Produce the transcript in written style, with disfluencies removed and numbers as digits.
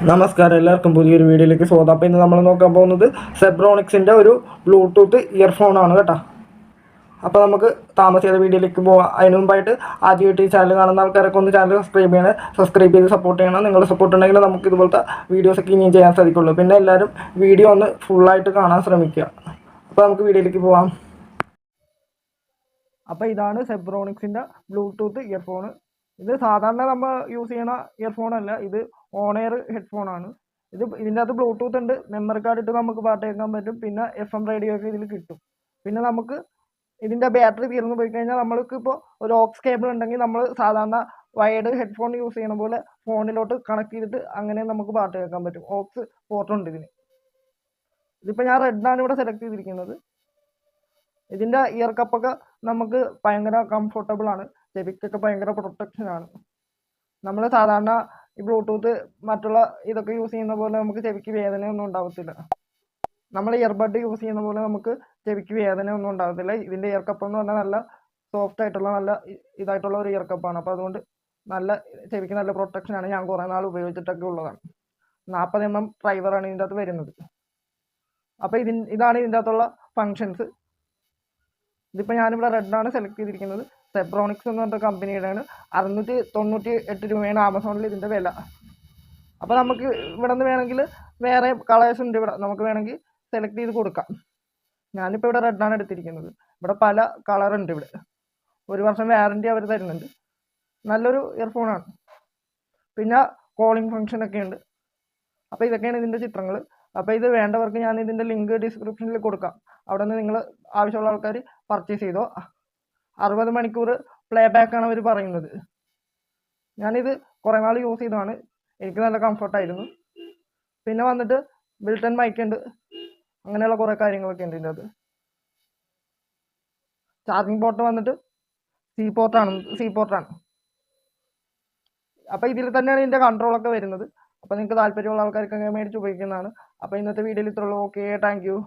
നമസ്കാരം, എല്ലാവർക്കും പുതിയൊരു വീഡിയോയിലേക്ക് സ്വാഗതം. അപ്പോൾ ഇന്ന് നമ്മൾ നോക്കാൻ പോകുന്നത് സെബ്രോണിക്സിൻ്റെ ഒരു ബ്ലൂടൂത്ത് ഇയർഫോണാണ് കേട്ടോ. അപ്പോൾ നമുക്ക് താമസിയാതെ വീഡിയോയിലേക്ക് പോകാം. അതിന് മുമ്പായിട്ട് ആദ്യമായിട്ട് ഈ ചാനൽ കാണുന്ന ആൾക്കാരൊക്കെ ഒന്ന് ചാനൽ സബ്സ്ക്രൈബ് ചെയ്ത് സപ്പോർട്ട് ചെയ്യണം. നിങ്ങളുടെ സപ്പോർട്ട് ഉണ്ടെങ്കിൽ നമുക്ക് ഇതുപോലത്തെ വീഡിയോസൊക്കെ ഇനിയും ചെയ്യാൻ സാധിക്കുള്ളൂ. പിന്നെ എല്ലാവരും വീഡിയോ ഒന്ന് ഫുള്ളായിട്ട് കാണാൻ ശ്രമിക്കുക. അപ്പോൾ നമുക്ക് വീഡിയോയിലേക്ക് പോകാം. അപ്പോൾ ഇതാണ് സെബ്രോണിക്സിൻ്റെ ബ്ലൂടൂത്ത് ഇയർഫോൺ. ഇത് സാധാരണ നമ്മൾ യൂസ് ചെയ്യണ ഇയർഫോണല്ല, ഇത് ഓൺ എയർ ഹെഡ്ഫോണാണ്. ഇതിൻ്റെ അകത്ത് ബ്ലൂടൂത്ത് ഉണ്ട്, മെമ്മറി കാർഡ് ഇട്ട് നമുക്ക് പാട്ട് കേൾക്കാൻ പറ്റും, പിന്നെ FM റേഡിയോ ഒക്കെ ഇതിൽ കിട്ടും. പിന്നെ നമുക്ക് ഇതിൻ്റെ ബാറ്ററി തീർന്നു പോയി കഴിഞ്ഞാൽ നമ്മൾക്ക് ഇപ്പോൾ ഒരു ഓക്സ് കേബിൾ ഉണ്ടെങ്കിൽ നമ്മൾ സാധാരണ വയർഡ് ഹെഡ്ഫോൺ യൂസ് ചെയ്യണ പോലെ ഫോണിലോട്ട് കണക്ട് ചെയ്തിട്ട് അങ്ങനെ നമുക്ക് പാട്ട് കേൾക്കാൻ പറ്റും. ഓക്സ് പോർട്ടുണ്ട് ഇതിന്. ഇതിപ്പോൾ ഞാൻ റെഡാണ് ഇവിടെ സെലക്ട് ചെയ്തിരിക്കുന്നത്. ഇതിൻ്റെ ഇയർ കപ്പൊക്കെ നമുക്ക് ഭയങ്കര കംഫർട്ടബിൾ ആണ്, ചെവിക്കൊക്കെ ഭയങ്കര പ്രൊട്ടക്ഷനാണ്. നമ്മൾ സാധാരണ ഈ ബ്ലൂടൂത്ത് മറ്റുള്ള ഇതൊക്കെ യൂസ് ചെയ്യുന്ന പോലെ നമുക്ക് ചെവിക്ക് വേദനയൊന്നും ഉണ്ടാകത്തില്ല. നമ്മൾ ഇയർബഡ് യൂസ് ചെയ്യുന്ന പോലെ നമുക്ക് ചെവിക്ക് വേദനയൊന്നും ഉണ്ടാകത്തില്ല. ഇതിൻ്റെ ഇയർ കപ്പ് എന്ന് പറഞ്ഞാൽ നല്ല സോഫ്റ്റ് ആയിട്ടുള്ള നല്ല ഇതായിട്ടുള്ള ഒരു ഇയർ കപ്പാണ്. അപ്പോൾ അതുകൊണ്ട് നല്ല ചെവിക്ക് നല്ല പ്രൊട്ടക്ഷനാണ്. ഞാൻ കുറേ നാൾ ഉപയോഗിച്ചിട്ടൊക്കെ ഉള്ളതാണ്. 40 mm ഡ്രൈവറാണ് ഇതിൻ്റെ അകത്ത് വരുന്നത്. അപ്പോൾ ഇതാണ് ഇതിൻ്റെ അകത്തുള്ള ഫങ്ഷൻസ്. ഇതിപ്പോൾ ഞാനിവിടെ റെഡാണ് സെലക്ട് ചെയ്തിരിക്കുന്നത്. സെബ്രോണിക്സ് എന്ന് പറഞ്ഞ കമ്പനിയുടെയാണ്. 698 രൂപയാണ് ആമസോണിൽ ഇതിൻ്റെ വില. അപ്പോൾ നമുക്ക് ഇവിടെ നിന്ന് വേണമെങ്കിൽ വേറെ കളേഴ്സ് ഉണ്ട്, ഇവിടെ നമുക്ക് വേണമെങ്കിൽ സെലക്ട് ചെയ്ത് കൊടുക്കാം. ഞാനിപ്പോൾ ഇവിടെ റെഡാണ് എടുത്തിരിക്കുന്നത്. ഇവിടെ പല കളറുണ്ട്. ഇവിടെ 1 വർഷം വാറൻറ്റി അവർ തരുന്നുണ്ട്. നല്ലൊരു ഇയർഫോണാണ്. പിന്നെ കോളിംഗ് ഫങ്ഷനൊക്കെ ഉണ്ട്. അപ്പോൾ ഇതൊക്കെയാണ് ഇതിൻ്റെ ചിത്രങ്ങൾ. അപ്പോൾ ഇത് വേണ്ടവർക്ക് ഞാൻ ഇതിൻ്റെ ലിങ്ക് ഡിസ്ക്രിപ്ഷനിൽ കൊടുക്കാം. അവിടെ നിന്ന് നിങ്ങൾ ആവശ്യമുള്ള ആൾക്കാർ പർച്ചേസ് ചെയ്തോ. 60 മണിക്കൂർ പ്ലേ ബാക്കാണ് അവർ പറയുന്നത്. ഞാനിത് കുറേ നാൾ യൂസ് ചെയ്തതാണ്, എനിക്ക് നല്ല കംഫർട്ടായിരുന്നു. പിന്നെ വന്നിട്ട് ബിൽട്ടൺ മൈക്ക് ഉണ്ട്, അങ്ങനെയുള്ള കുറേ കാര്യങ്ങളൊക്കെ ഉണ്ട് ഇതിൻ്റെ അത്. ചാർജിങ് പോർട്ട് വന്നിട്ട് സി പോർട്ടാണ്. അപ്പോൾ ഇതിൽ തന്നെയാണ് ഇതിൻ്റെ കൺട്രോളൊക്കെ വരുന്നത്. അപ്പോൾ നിങ്ങൾക്ക് താല്പര്യമുള്ള ആൾക്കാർക്കൊക്കെ മേടിച്ച് ഉപയോഗിക്കുന്നതാണ്. അപ്പോൾ ഇന്നത്തെ വീഡിയോയിൽ ഇത്രയുള്ളൂ. Okay, thank U.